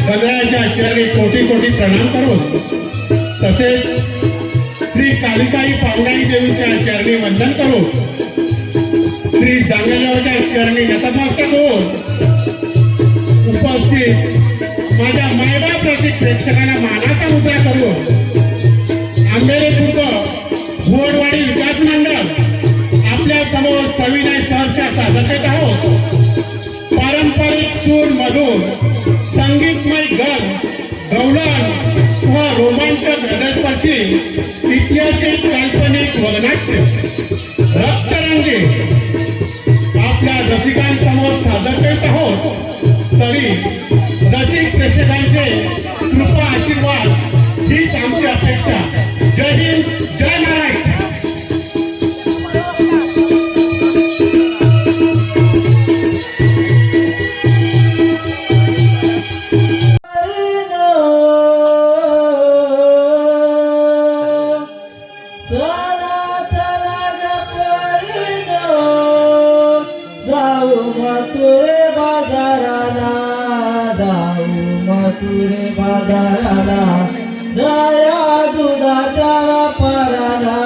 गणरायाच्या चरणी कोटी कोटी प्रणाम करून तसेच श्री कालिकाई पावनाई देवीच्या चरणी वंदन करून श्री जांगेगावच्या चरणी नतमस्तक होऊन उपस्थित माझ्या मायबाप रसिक प्रेक्षकांना मानाचा मुद्रा करून आंबेरे खुर्द घोडवाडी विकास मंडळ आपल्या समोर सविनय सहर्ष सादर करीत आहोत। पारंपरिक सूर मधूर संगीतमय गण गवळण व रोमांचक हृदयस्पर्शी ऐतिहासिक काल्पनिक वगनाट्य रक्तरंगी आपल्या रसिकांसमोर सादर करीत आहोत। तरी रसिक प्रेक्षकांचे कृपा आशीर्वाद हीच आमची अपेक्षा। जय हिंद, जय महाराष्ट्र। मथुरे बाजाराला दया दुधाच्या व्यापाराला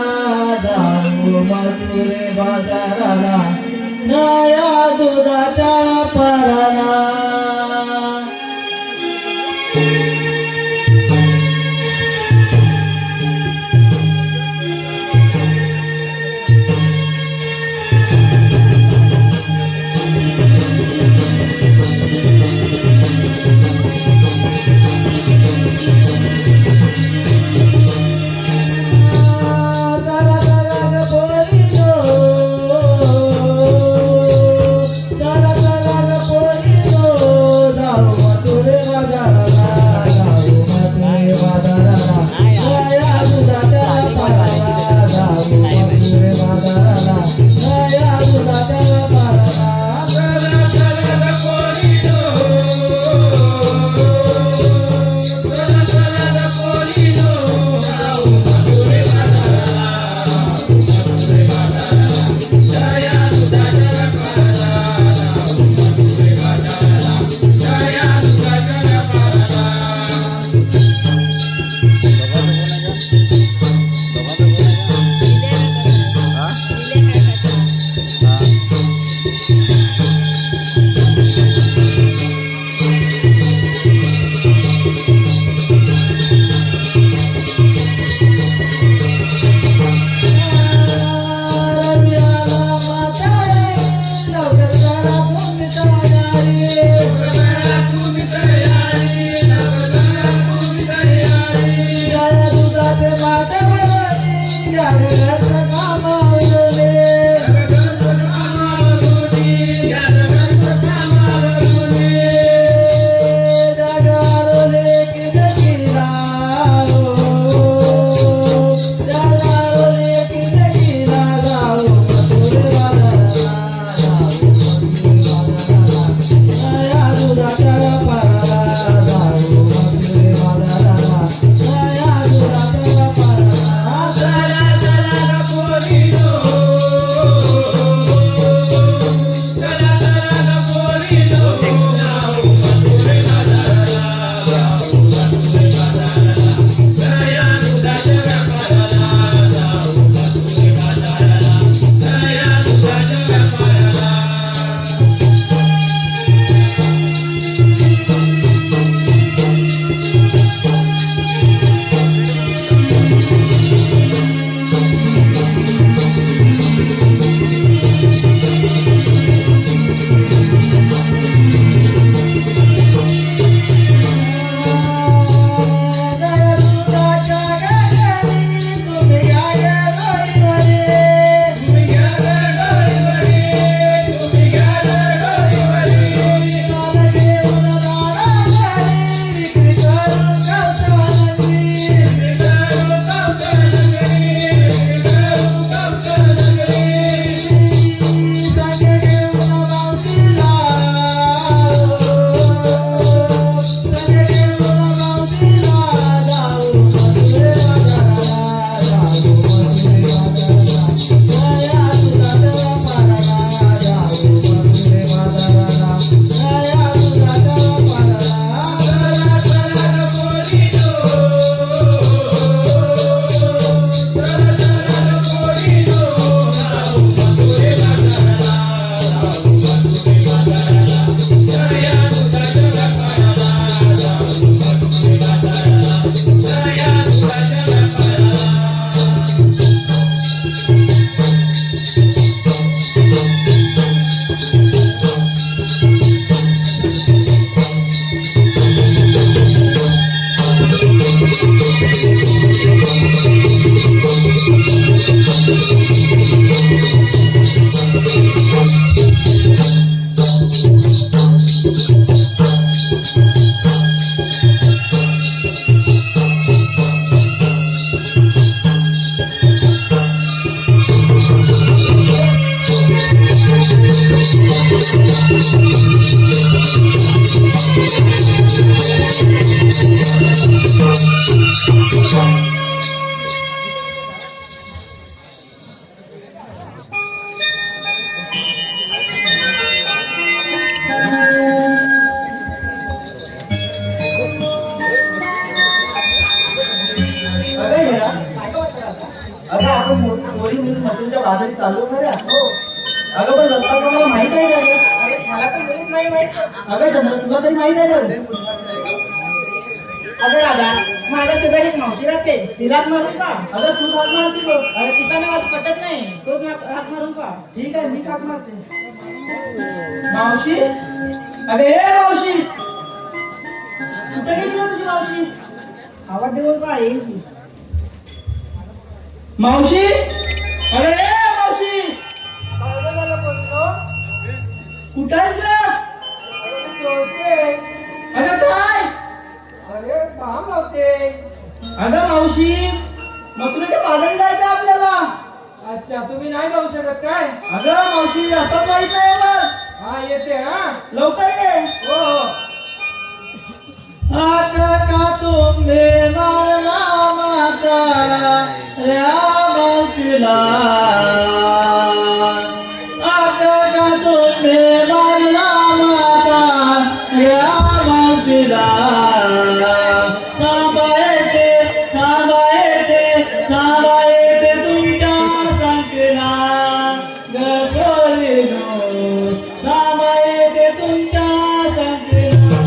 जाऊ मथुरे बाजाराला दया दुधाच्या व्यापाराला। La la la अगं आपण मोरी मुली मथुरेच्या बाजारी चाललो खऱ्या हो. अगं पण रस्ता कोणाला माहित आहे का गं? अरे मला तर मुळीच नाही माहित. अगं चंद्र तुला तरी माहित आहे का? अगं दादा माझ्या शेजारी एक मावशी राहते तिलाच मारून पा. अगं तू हात मारती बघ. अरे तिचा नाव पटत नाही तोच हात मारून पा. ठीक आहे मी हात मारते. मावशी अगं हे मावशी कुठे गेली का तुझी मावशी? आवाज देऊन पा येईल ती. मावशी अरे ए मावशी कुठं आहेस गं? अगं काय? अरे काम होते. अगं मावशी मथुरेच्या बाजारी जायचं आपल्याला. अच्छा तुम्ही नाही जाऊ शकत काय? अगं मावशी रस्ता माहित नाही बघ. हा येते हा. लवकर ये. हो हो. आता का तुम्ही मारला माता ऱ्या मावशीला. आता का तुम्ही मारला माता ऱ्या मावशीला. थांबा येते थांबा येते थांबा येते तुमच्या संगतीला. ग पोरीनो थांबा येते तुमच्या संगतीला.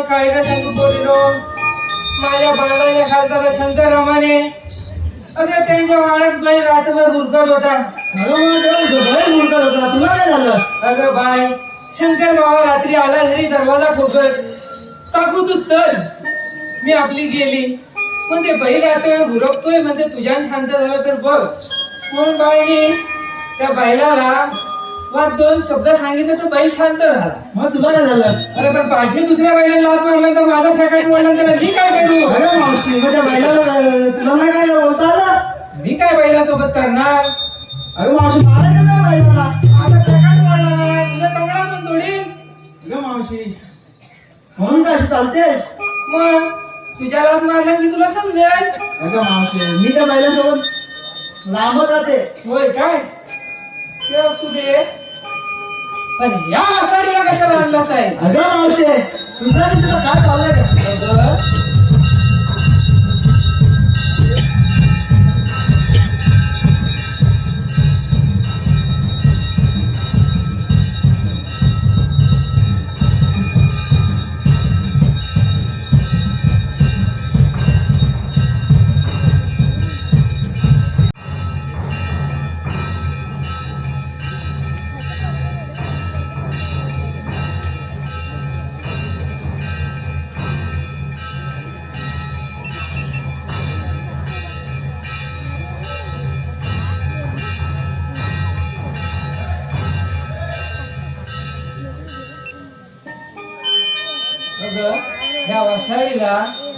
काय का सांगू पोरीनो, माझ्या बाळाला खालचा शंकररामाने अरे त्यांच्या वाड्यात बाई रात्रभर गुरकत होता. बैल मुलगा होता, तुला काय झालं? अगं बाय, शंकर बाबा रात्री आला घरी दरवाजा ठोकत, काकू तू चल. मी आपली गेली, पण ते बैल रात्रभर गुरकतोय म्हणते तुझ्यान शांत झालं तर बघ. म्हणून बाईने त्या बैलाला वाद 2 शब्द सांगितले तर बैल शांत झाला. मग तुला काय झालं? अरे पण पाठली दुसऱ्या बैलाला लात मारला तर माझा फॅकाट बोलला तर मी काय करू? अरे मावशी, मग त्या बैलाला तुला नाही काय बोलता आलं? मी काय बैलासोबत करणार? अरे मावशी, मारायचं ना बैलाला. माझा फॅकाट बोलला नाही, तुझा तंगडा पण तोडील. अगं मावशी, म्हणून काय अशी चालतेस? मग तुझ्या लात मारला की तुला समजेल. अगं मावशी, मी त्या बैलासोबत लांबत राहते. होय काय? ते असू दे, पण या आषाढीला कशाला आणलास आहे? अगं मावशी, तुझं आणि तुला काय चाललंय का? अगं, अगं, या वसाडीला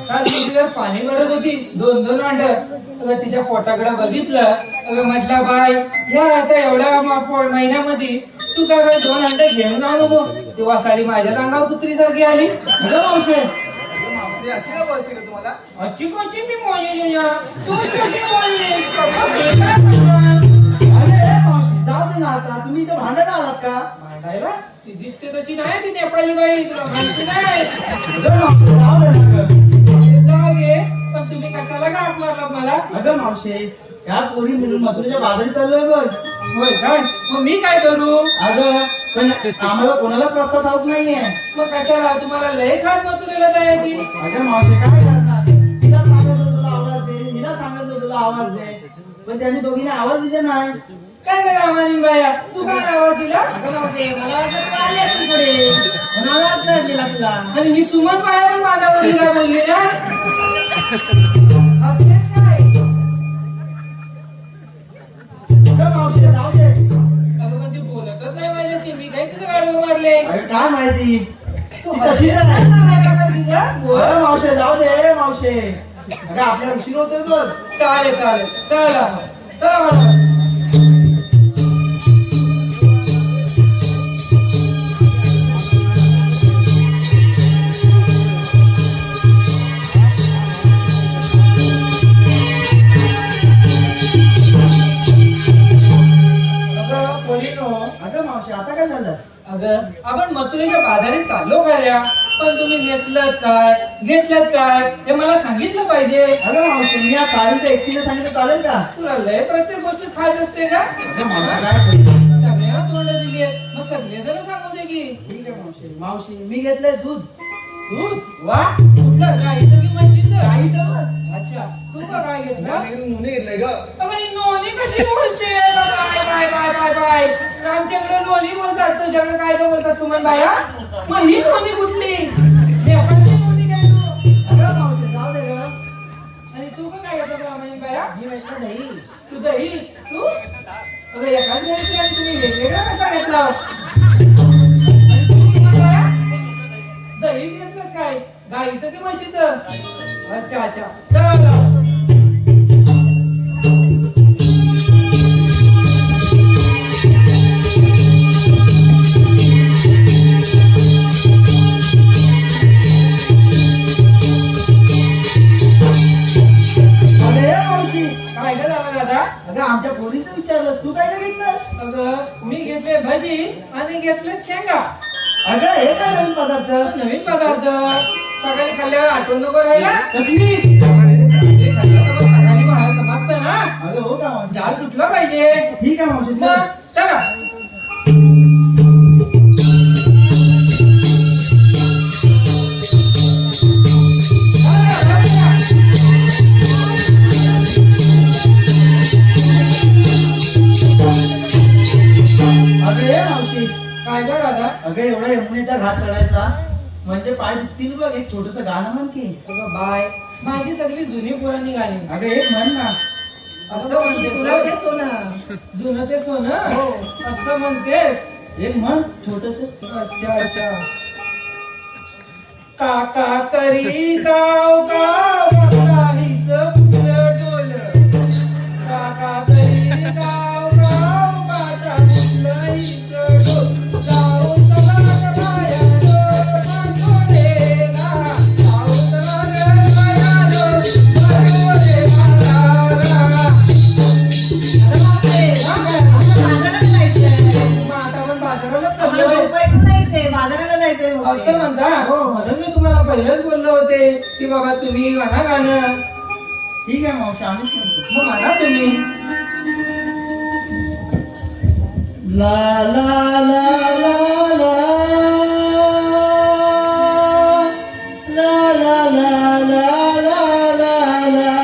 काल तुझ्यावर पाणी भरत होती 2-2 वांड. अगं तिच्या पोटाकडे बघितलं, अगं म्हटलं बाय, या आता एवढ्या महिन्यामध्ये तू काय बाई 2 अंडे घेऊन जाऊ नको. ती वसाडी माझ्या अंगावर कुत्रीसारखी आली. अगं मावशे, अच्छी कोची मी मोली या तू कशी बोललीस? कसं मी काय करणार? अरे मावशी, जाऊ दे ना आता. तुम्ही इथं भांडायला आलात का? भांडायला? ती दिसते तशी नाही, ती नेपाळी बाई, तुला माहिती नाही. अगं मावशी, जाऊ दे ना गं. ते जाऊ दे, पण तुम्ही कशाला गाठ मारला मला? अगं मावशी, या पोरी मिळून मथुरेच्या बाजारी चाललोय बघ. होय काय? मग मी काय करू? अगं, पण आम्हाला कोणाला प्रस्ताव ठाऊक नाहीये. मग कशाला? तुम्हाला लय खास मथुरेला जायची? अगं मावशी, काय करणार? तिला सांगितलं तुला आवाज दे, हिला सांगितलं तुला आवाज दे, पण त्यांनी दोघींनी आवाज दिले नाही. काय करा अमानी बाया, तू काय आवाज दिला? अगं मावशी, मला वाटलं तू आली असतील पुढे, म्हणून आवाज नाही दिला तुला. आणि ही सुमन बाया पण माझ्या वडीला बोलली ना? असलेच काय? अगं मावशी, जाऊ दे. अगं पण ती बोलतच नाही माझ्याशी, मी काय तिचं गाडवं मारले? अगं काय माहिती, तू ती तशीच आहे. हसतेस का तिचं? बोल. अगं मावशी, जाऊ दे मावशी. अगं आपल्याला उशीर होतोय बघ. चालेल चालेल, चला चला मला. अगं मावशी, आता काय झालं? अगं, आपण मथुरेच्या बाजारात चाललो काय? पण तुम्ही नेसलं काय, घेतलं काय, हे मला सांगितलं पाहिजे. अगं मावशी, मी या साडीचं एकटीने सांगितलं चालेल का? तुला लय प्रत्येक गोष्ट खात असते का? अगं मावशी, काय बोलली? सगळ्यांना तोंड दिली, मग सगळे जण सांगू दे की. ठीक आहे मावशी. मावशी, मी घेतलंय दूध. दूध? वा, कुठलं? गाईचं की म्हशीचं? गाईचं बघ. अच्छा, तू का काय घेतलं? नोंदणी घेतलंय ग. अगं, ही नोनी कशी बोलते? Bye bye bye bye bye. आमच्याकडे नोनी बोलतात, तुझ्याकडे काय तर बोलतात सुमन बाया? मग ही नोनी कुठली? नेपाळची नोनी काय तू? अगं मावशी, जाऊ दे ग. आणि तू का काय घेतलं ब्राह्मणी बाया? मी म्हटलं दही. तू दही? तू? अगं, एकाच घरी आणि तुम्ही वेगवेगळा कसा घेतला? आणि तू सुमन बाया? दहीच घेतलंस काय? गाईचं की म्हशीचं? अच्छा अच्छा, चला. काय का झालं दादा? अगं आमच्या पोरीचं विचारलं, तू काय नाही घेतलंस? अगं, मी घेतले भजी आणि घेतले शेंगा. अगं हे काय नवीन पदार्थ? नवीन पदार्थ सकाळी खाल्ल्यावर आठवण नको राहिला. कसली? हे सगळं तर सकाळी मला समजतं ना. अगं हो का मावशी? जाल सुटला पाहिजे. ठीक आहे मावशी, चल. मग चला. अगं एवढा यमुनेचा घाट चढायचा म्हणजे पाय दुखतील बघ. एक छोटस गाणं म्हण की. अगं बाय, माझी सगळी जुनी पुराणी गाणी. अगं एक म्हण ना. असं म्हणतेस होय? जुनं ते सोनं असं म्हणतेस. एक म्हण छोटस. अच्छा अच्छा. काका करी गाव गाव काहीच फुटलं डोल. काका करी गाव गाव माझ्या फुटलं हिच डोल. गाव तलाक बायानो मागोरे गा. गाव तलाक बायानो मागोरे मागारा. मग आता आपण बाजाराला चाललोय. बाजाराला जायचंय असं म्हणता. म्हणून मी तुम्हाला पहिलेच बोललो होते की बाबा तुम्ही म्हणा गाणं. ठीक आहे मावशी आम्हीच म्हणतो. मग म्हणा तुम्ही. ला ला ला ला ला ला ला ला ला ला ला ला ला ला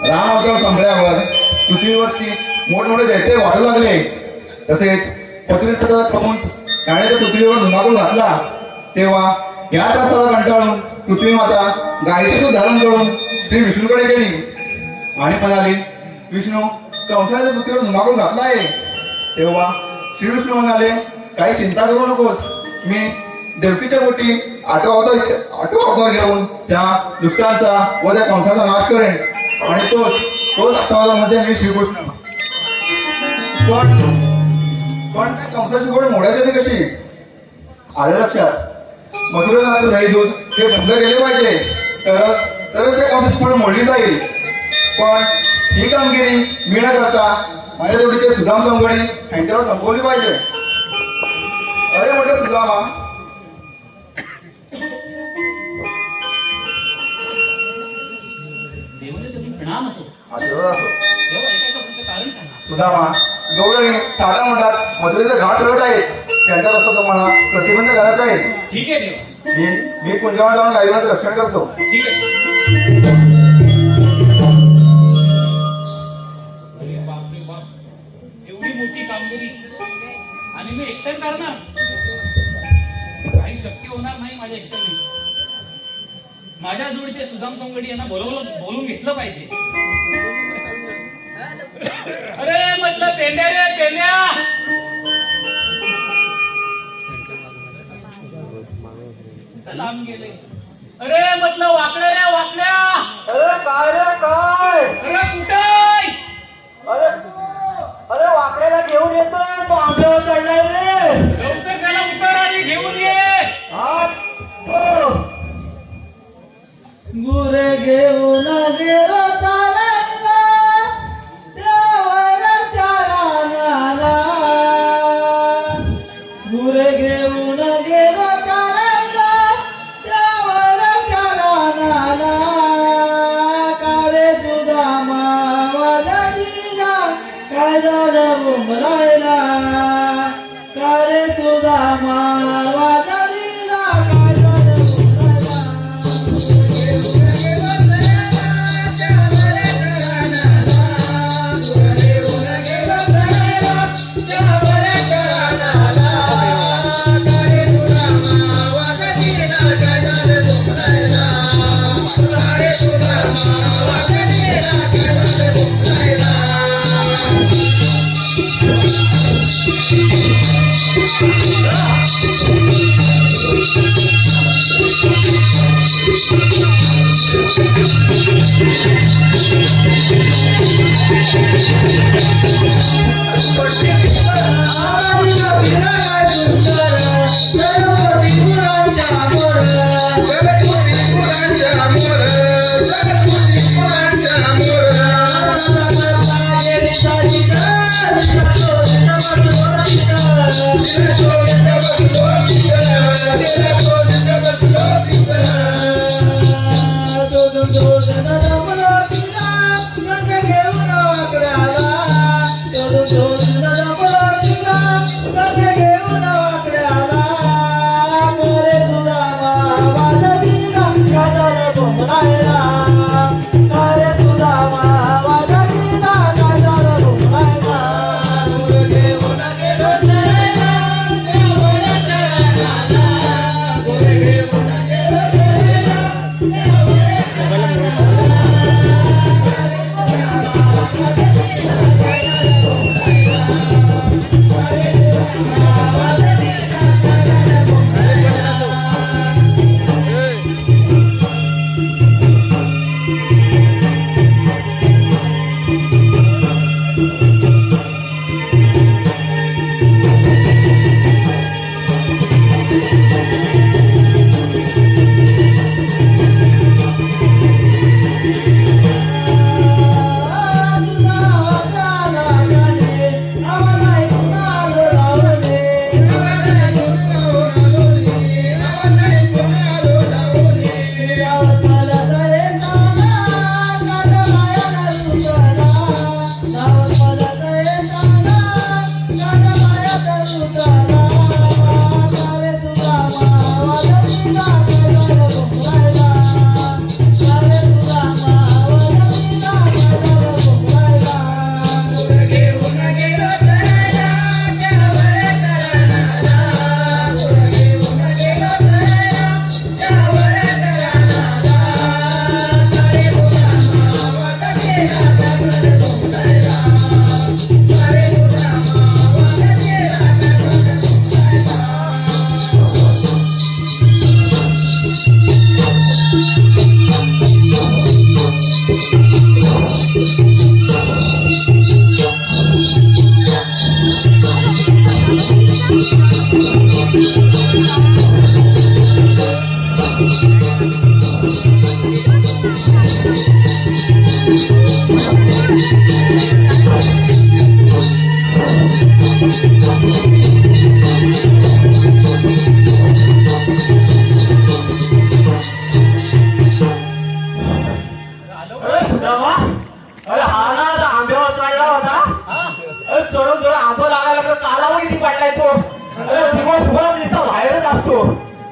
रामावतार संपल्यावर पृथ्वीवरती मोठमोठे दैत्य वाढू लागले. तसेच पृथ्वीचा कमून गाण्याच्या पृथ्वीवर धुमाकूळ घातला. तेव्हा या त्रासाला कंटाळून पृथ्वी माता गायीचे दूध धारण करून श्री विष्णूकडे गेली आणि म्हणाली, विष्णू, कंसाने पृथ्वीवर धुमाकूळ घातला आहे. तेव्हा श्री विष्णू म्हणाले, काही चिंता करू नकोस, मी देवकीच्या पोटी आठवा अवतार घेऊन त्या दुष्टांचा व त्या कंसाचा नाश करेन आणि तोच आठवा म्हणजे मी श्रीकृष्ण. पण त्या कंसाची गोड मोड्यात येते कशी? आलं लक्षात? मथुरेला दही दूध हे बंद केले पाहिजे, तरच त्या कंसाची गोड मोडली जाईल. पण ही कामगिरी मी न करता माझ्या जोडीचे सुदाम संगडी यांच्यावर संपवली पाहिजे. अरे म्हटलं सुदामा, प्रणाम असो. आशीर्वाद असो. तेव्हा एका पुढचं कारण सांगा. सुदामा, गौडे टाटा म्हणतात मथुरेचे घाट ठरत आहेत, त्यांचा रस्ता तुम्हाला प्रतिबंध करायचा आहे. ठीक आहे देवा, मी कुंजावर जाऊन गायीचं रक्षण करतो. ठीक आहे. अरे बाप रे बाप, एवढी मोठी कामगिरी आणि मी एकटं करणार? काही शक्य होणार नाही माझ्या एकट्याने. माझ्या जोडीचे सुदाम संगडी यांना बोलून घेतलं पाहिजे. अरे म्हटलं पेंड्या रे पेंड्या, लांब गेले. अरे म्हटलं वाकड्या रे वाकड्या. अरे काय रे काय? अरे कुठे? अरे वाकड्याला घेऊन येतोय, तो आंब्यावर चढलाय रे. लवकर त्याला उतर आणि घेऊन ये. गुरे घेऊन गेलो तारंगा, देवाला चाराण्याला. गुर घेऊन गेलो करायला त्यावर करा नाला कारे सुदामा माझा दिला काय झालं बोंबलायला कारे सुदामा माझा दिला काय झालं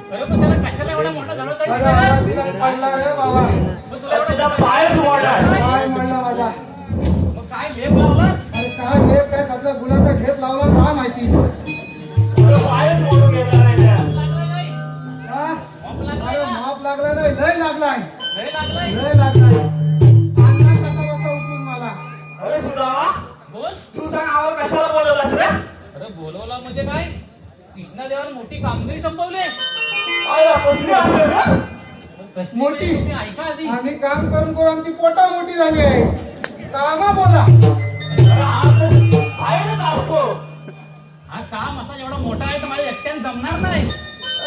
अरे पण त्याला कशाला एवढा मोठा झाला अरे बाबा, तिला पडला रे बाबा. मग तुला एवढा पायच मोडला पाय मोडला माझा. मग काय लेप लावलास? अरे काय ठेप काय कसला गुलाचा ठेप लावला काय माहिती. पायच मोडून गेला नाही त्या. लागला नाही. हा? मॉप लागलाय अरे का? माप लागला नाही, लय लागलाय. लय लागलाय. लय लागलाय. आणला कसा बसा उठून मला. अरे सुदामा बोल. तू सांग आम्हाला कशाला बोलवलास रे? अरे बोलवला म्हणजे काय? कृष्णा देवाने मोठी कामगिरी संपवली. आयला कसली असेल रे? कसली मोठी? म्हणजे तुम्ही ऐका आधी. आम्ही काम करून करून आमची पोटा मोठी झाली आहे. कामा बोला. अरे हा तर आहेच असतो. हा काम असा एवढा मोठा आहे तर माझ्या एकट्याने जमणार नाही.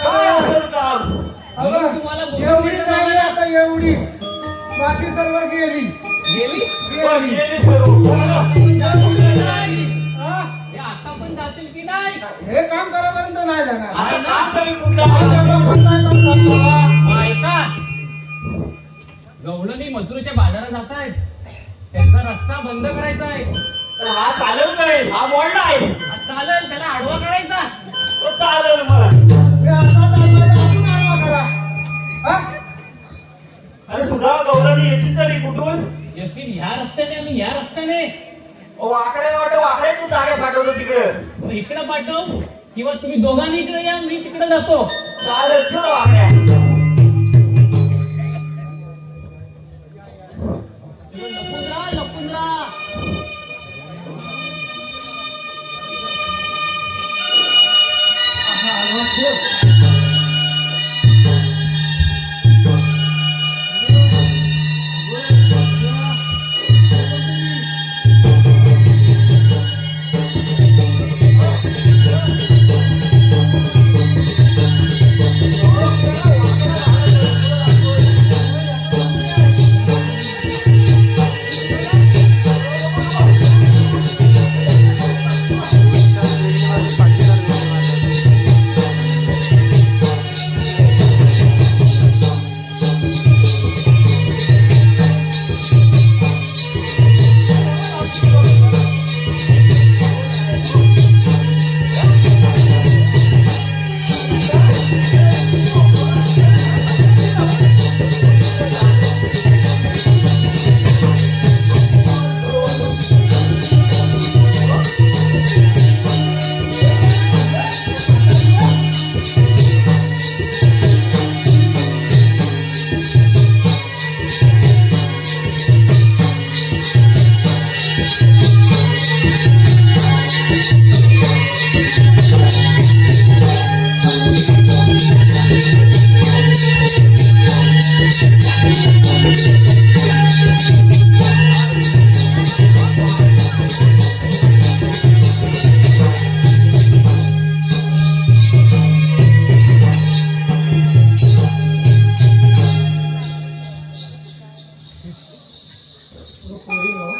काय असेल काम? म्हणून तुम्हाला अगं, बोलवलं एवढीच राहिली आता एवढीच. बाकी सर्व गेली. गेली. पण गेली. गेलीच करू. एवढीच राहिली. हा? हे आता पण जातील की नाही? हे काम करापर्यंत नाही जाणार आता काम तरी कुठलं ऐका, गवळणी मथुरेच्या बाजारात जात आहेत, त्यांचा रस्ता बंद करायचा आहे. तर हा चालेल काय? हा मोडला आहे. हा चालेल, त्याला आडवा करायचा. तो चालेल मग. हे असा दाखवायला अजून आडवा करा हा? अरे सुद्धा गौरवणी येतील तरी कुठून? येतील ह्या रस्त्याने आणि ह्या रस्त्याने. वाकडे वाटे वाकडे तू जागे पाठवतो तिकडे. मग इकडे पाठव किंवा तुम्ही दोघांनी इकडे या, मी तिकडे जातो. चालेल चल वाकड्या. लपून राहा, लपून राहा.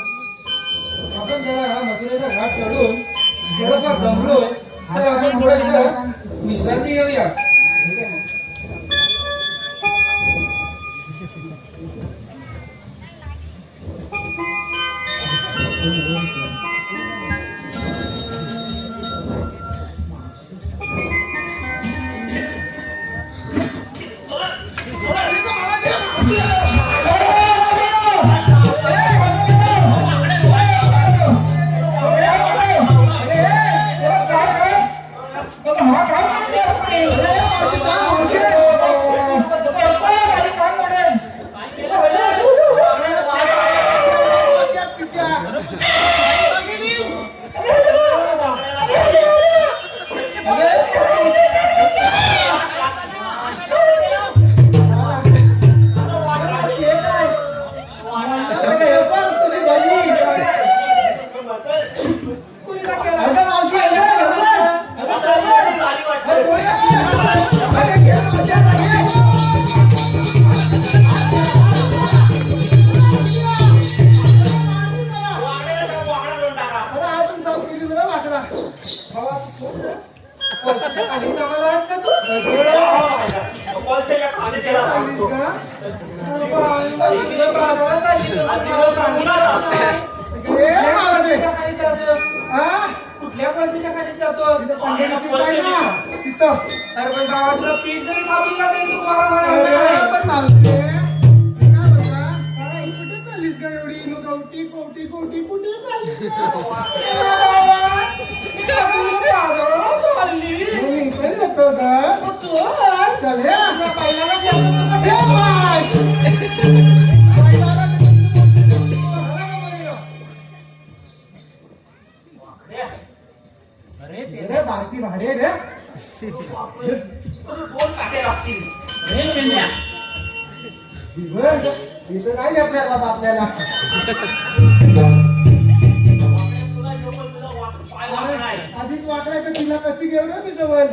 आपण जरा मथुरेचा घाट चढून थोडंफार दमलोय, तर आपण थोडं विश्रांती घेऊया. कुठल्या पैशाच्या खाली जातो? अरे पण गावातलं पीठ जरी खावी लागेल तू बारकी भाडे रे इथं नाही आपल्याला आपल्याला आधीच वाकडायचं तिला कशी घेऊ रे मी जवळ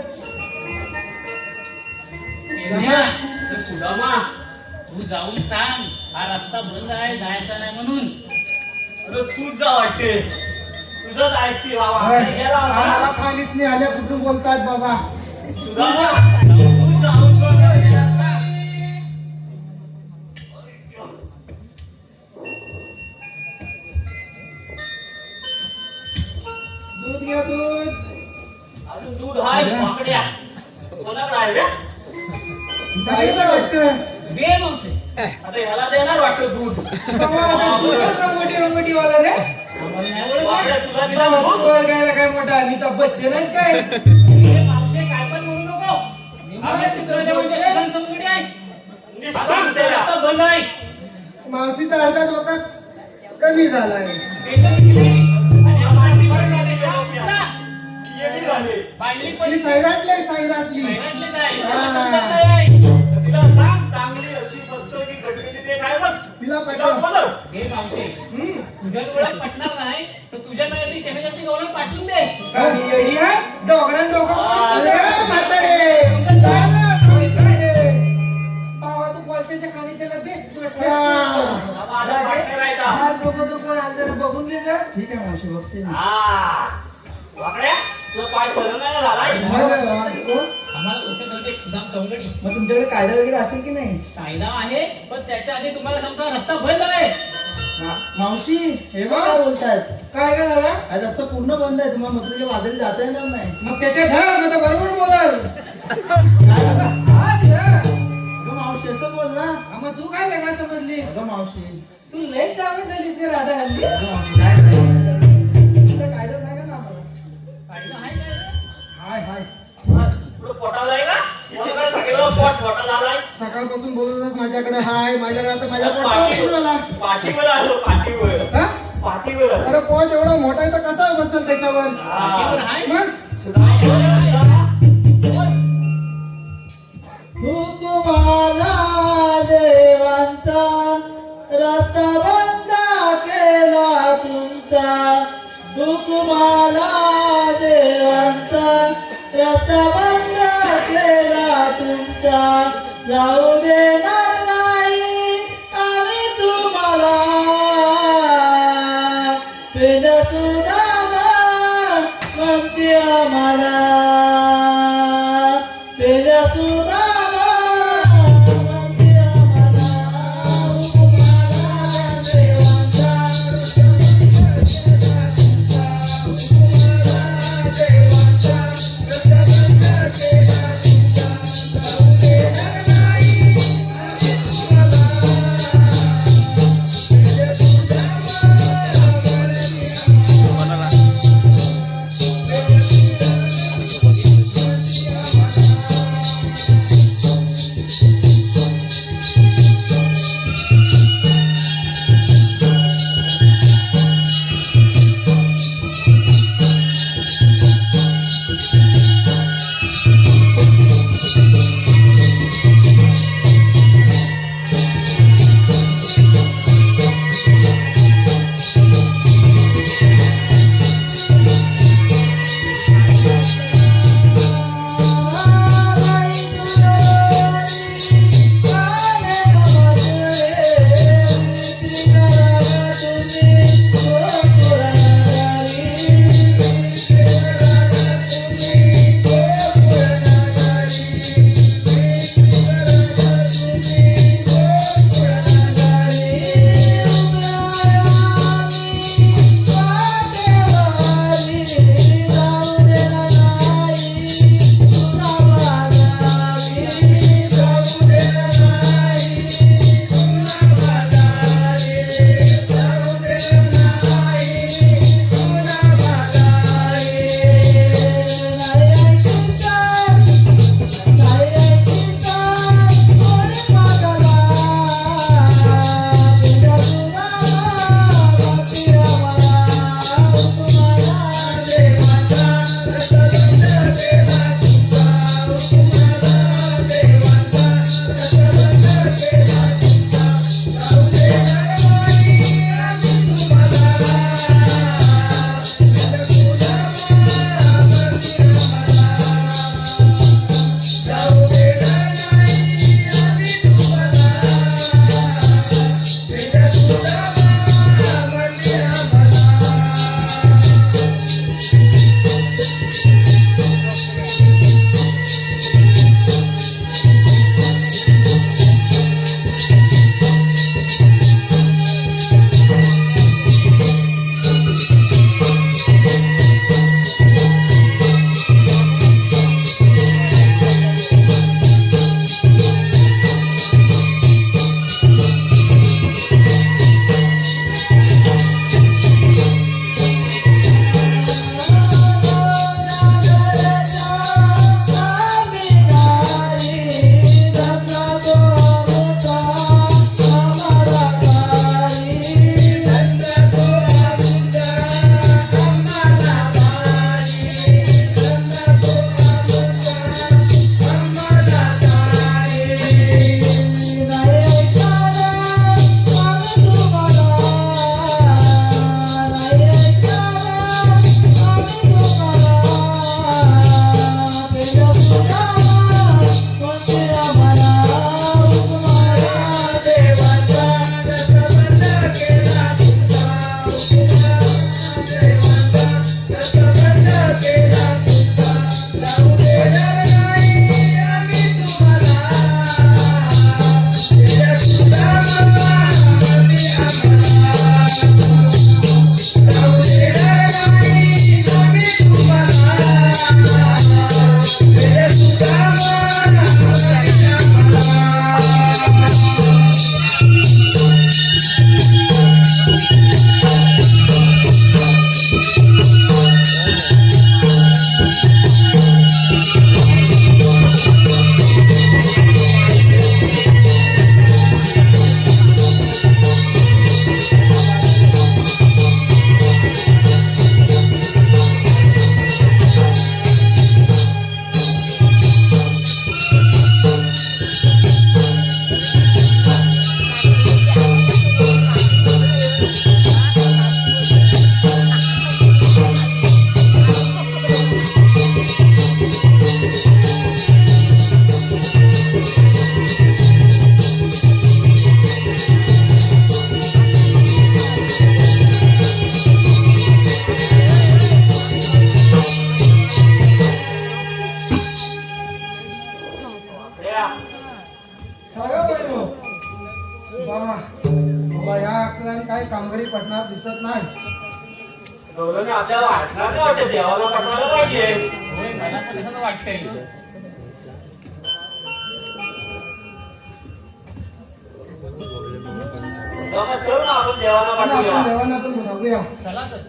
सुदामा, तू जाऊन सांग हा रस्ता बंद आहे, जायचा नाही म्हणून. अरे तूच जा वाटते. तुझंच ऐकते बाबा होय. गेला होता. मला खालीच नाही आल्या कुठून बोलतात बाबा सुधाकर, तू जाऊन बघ. दूध घ्या दूध. अजून दूध आहे माकड्या कोणाकडे आहे बे? चांगलं वाटतं बे मावशी. आता ह्याला देणार वाटतं दूध बाबा, आता दूधच रंगोटी वाला रे. आम्हाला नाही ओळखलं. माकड्या तुला दिला बाबा, दूध तू ओळखायला काय मोठा अमिताभ बच्चन आहेस काय? हे मावशी काय पण म्हणू नको. आम्ही तिकडे म्हणजे सुदान समगडी आहे. निशांत त्याला. रस्ता बंद आहे. मावशीचा अर्धा डोका कमी झालाय पेशंट किती? आणि या मांडीवर झाले ते डोक्यात. येडी झाले बांधली ती पण सैराटली सैराटली सैराटलीच आहे. हा. त्याला समजत नाही. तर तिला सांग चांगली अशी मस्त की खटखटी ते काय बघ तिला तिला पटलं बोलव. हे मावशी, तुझ्या डोळ्यात पटणार नाही तर तुझ्या मेळ्यातली शेणाची गवळण पाठवून दे. काय मी येडी आहे? दवाखान्यात डोकं फोडून अरे तुझं. म्हातारे जा ना, सावकाश. बाबा, तू कोळशाच्या खाली त्याला दे. तुला ठेस हा. करतो. हा माझा पार्टनर आहे का? हा, डोकं जरा बघून घे जरा. ठीक आहे मावशी बघते मी. हा वाकड्या तुझा पाय सरळ नाही झालाय बरं, बाबा, कोण? आम्हाला औषध म्हणजे सुदाम चौघडी. मग तुमच्याकडे कायदा वगैरे असेल की नाही कायदा आहे पण त्याच्या आधी तुम्हाला सांगतो रस्ता बंद आहे. मावशी हे हे बघ. काय बोलतायत काय काय झालं? हा रस्ता पूर्ण बंद आहे तुम्हाला मथुरेच्या वादळी जाता येणार नाही मग त्याच्या धर, मग तर बरोबर बोलाल. काय झालं? हा, धर. अगं मावशी असं बोल ना हा, मग तू काय वेगळा समजली? अगं मावशी तू लय चांगली झालीस का राधा हल्ली? अगं मावशी काय तुमचा कायदा नाही का ना आम्हाला कायदा आहे काय रे? हाय हाय पुढे पोटाला आहे का कोण काय सांगितलं पोट मोठा झालाय सकाळपासून बोलत होतात माझ्याकडे हाय माझ्याकडे आता माझ्या पोटावर कुठून आला पाठीवर असो पाठीवर हा? पाठीवर असो. अरे पोट एवढा मोठा आहे तर कसा बसेल त्याच्यावर बाकीवर आहे? मग आहे, आहे, आहे. हुकुमाला देवांचा रस्ता बंद केला तुमचा हुकुमाला देवांचा रस्ता बंद केला तुमचा जाऊ देणार नाही आम्ही तुम्हाला पेद सुदामा म्हणते आम्हाला पेद सुदामा म्हणते आम्हाला हुकुमाला देवांचा आपल्या सांगा बरं. बाबा या आपल्याला काही कामगिरी पटणार दिसत नाही. गौरवने आपल्याला वाटणार का वाटतं देवाला पाठवायला पाहिजे. होय, मला पण तसंच वाटतंय. बाबा चल ना आपण देवाला चला, पाठवूया. आपण देवाला पण सांगूया. चला तर.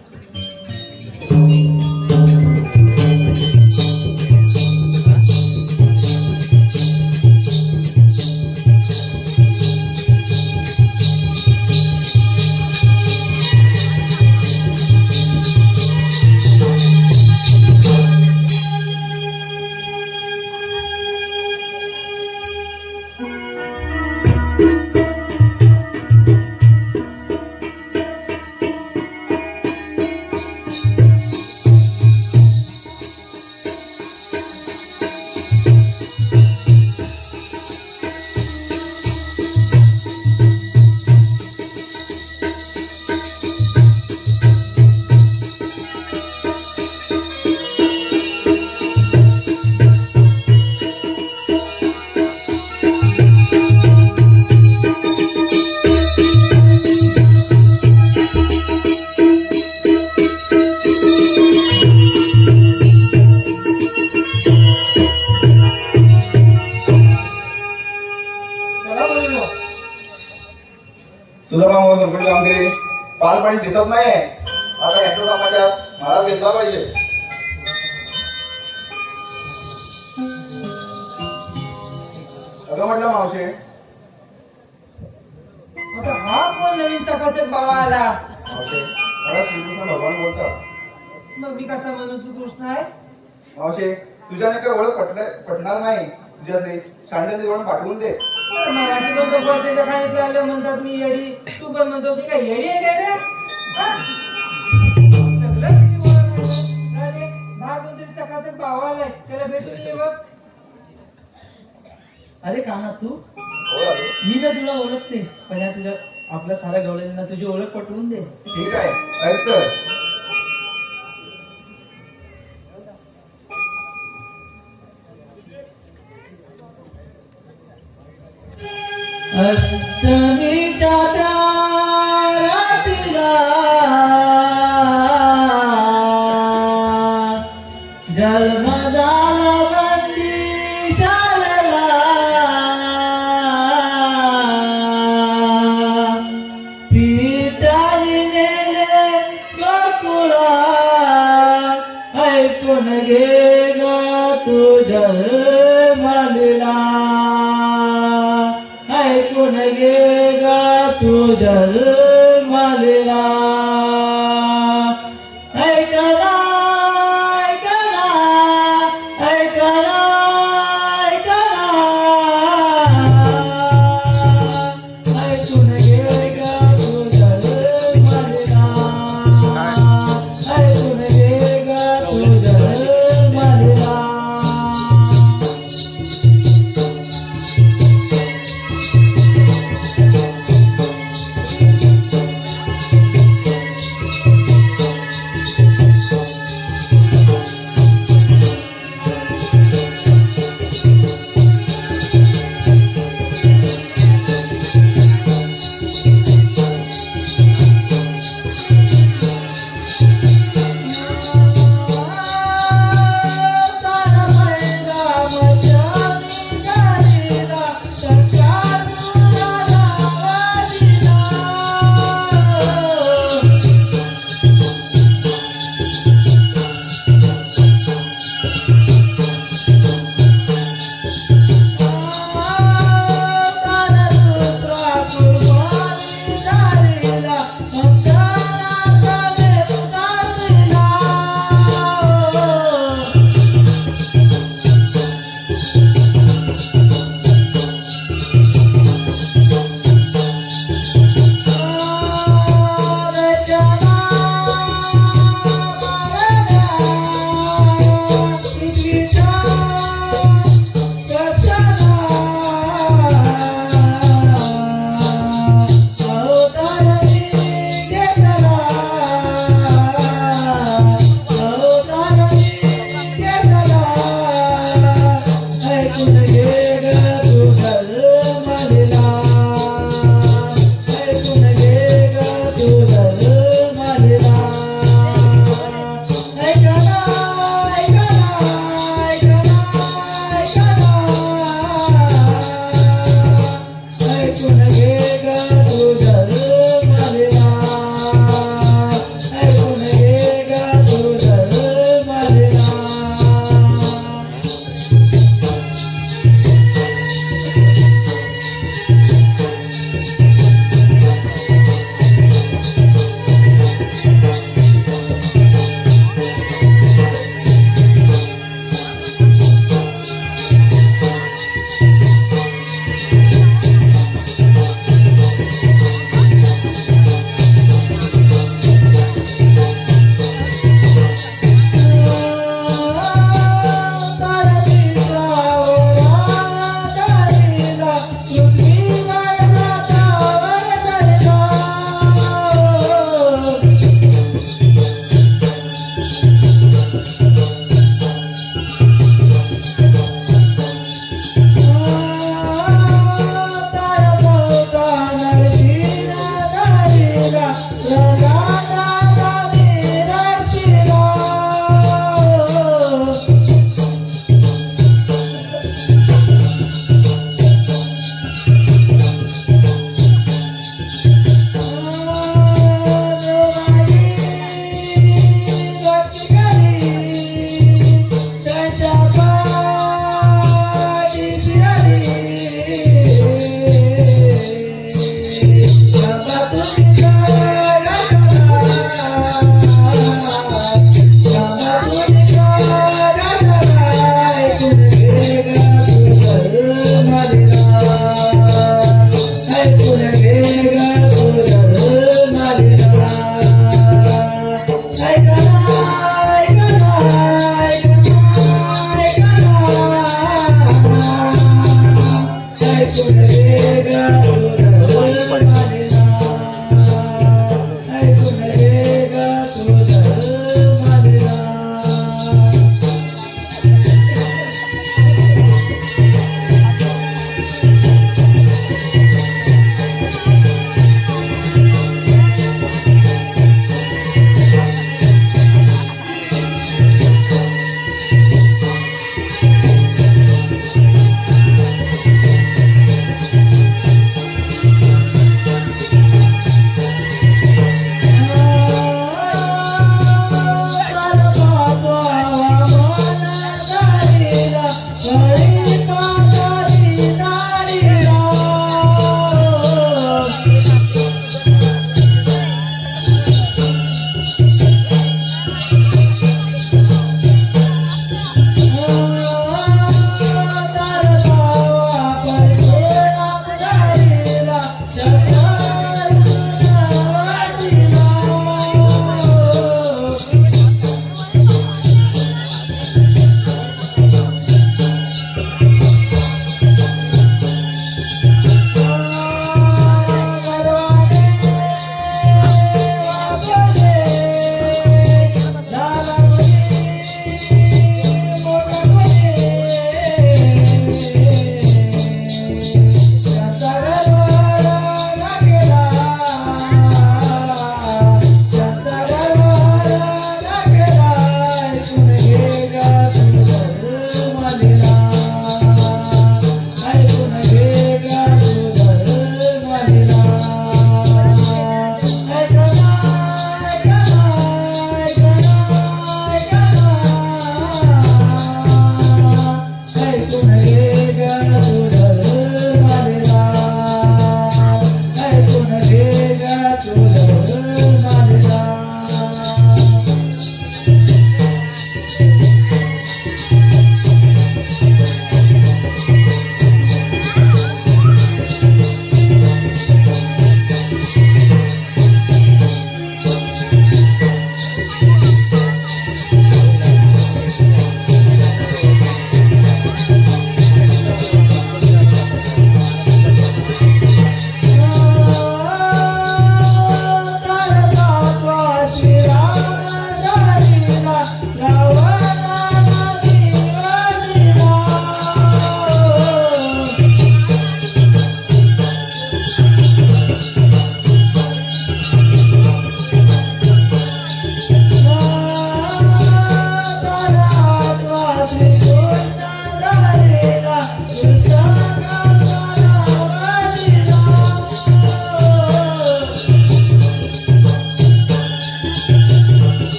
चला बरं. सुधाराम गणपती कामगिरी पाणी दिसत नाहीये. आता याचा समाचार महाराज घेतला पाहिजे. अगं म्हटलं मावशे, आता हा कोण नवीन चकाचक बाबा आला. मावशे मला श्रीकृष्ण भगवान बोलतात. मग मी कसा म्हणून तू कृष्ण आहेस. मावशे तुझ्याने काही ओळख पटणार नाही. तुझ्यातली शांडली ओळख पाठवून दे. तर मग अशी पण गोपाळाच्या खाणीतले आले म्हणतात मी येडी. तू पण म्हणतो मी काय येडी आहे काय रे. हा? सगळं कशी बोलत आहे. अरे, हा कोणतरी चकाचक बाबा आलाय त्याला भेटून ये बघ. अरे काना तू हो आले. मी ना तुला ओळखते पण या तुझ्या आपल्या साऱ्या गवळ्यांना तुझी ओळख पटवून दे. ठीक आहे ऐक तर. अष्टमीच्या त्या रात्रीला जन्म झाला बंदी शाळेला. पित्याने नेले गोकुळा ऐकून घे ग तुझ्या मालिला. ऐकून घे ग तुझ्या मालिला. ऐकला ऐकला ऐकला ऐकला. ऐकून घे ग तुझ्या मालिला. ऐकून घे ग तुझ्या मालिला. ऐकून घे ग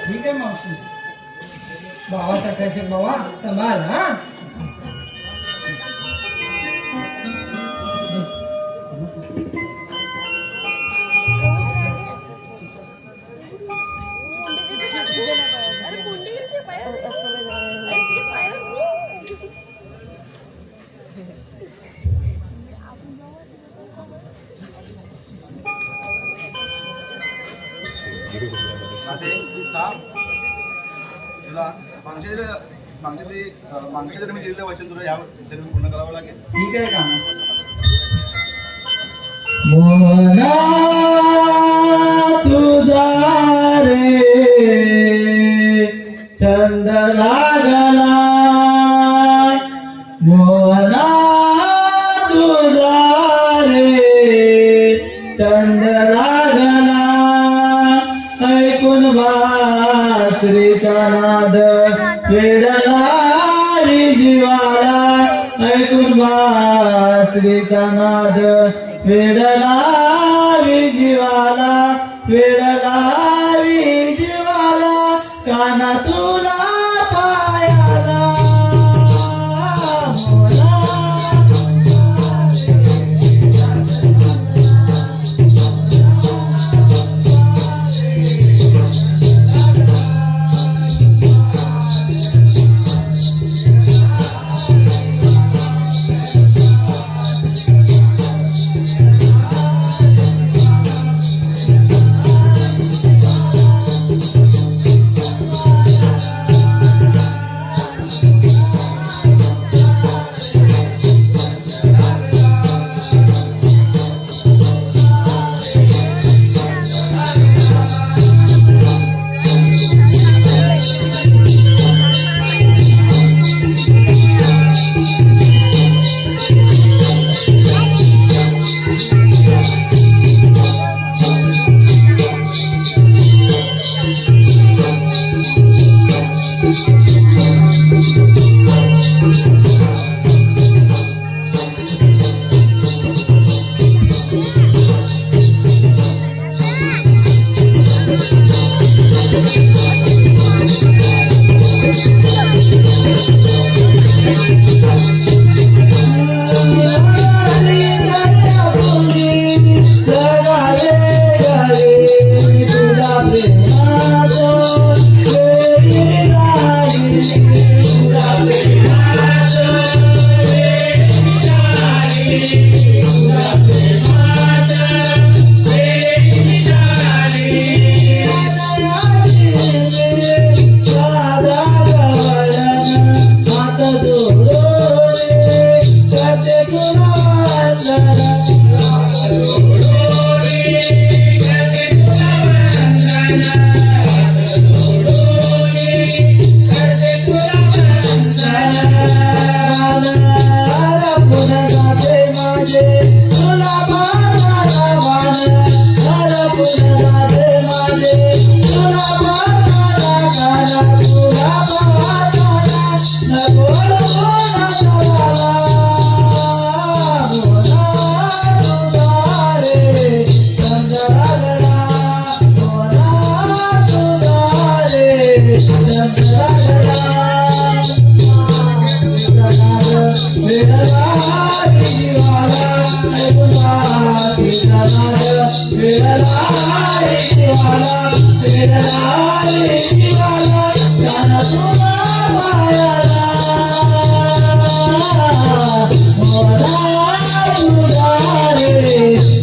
ठीक आहे मावशी. बाबा सकाळचे बाबा सांभाळ हा. अरे पुंडी गिरते पायावर. अरे तिच्या पायावर. तुला मागच्या जरी मी दिलेलं वचन तुला या तरी पूर्ण करावं लागेल. ठीक आहे का मोहना तुझा रे चंद लागला मोहना तुझा रे चंद लागला ऐकून बासरीचा नाद वेडला रे जीवाला ऐकून बासरीचा नाद वेडला रे जीवाला वेडला रे जीवाला काना तुला पायाला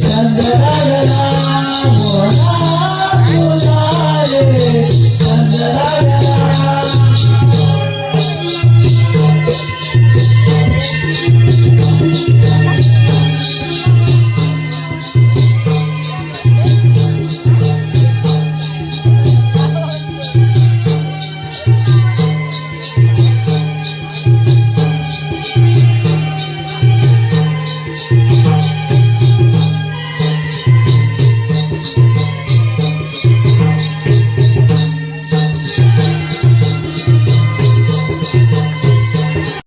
चंद्र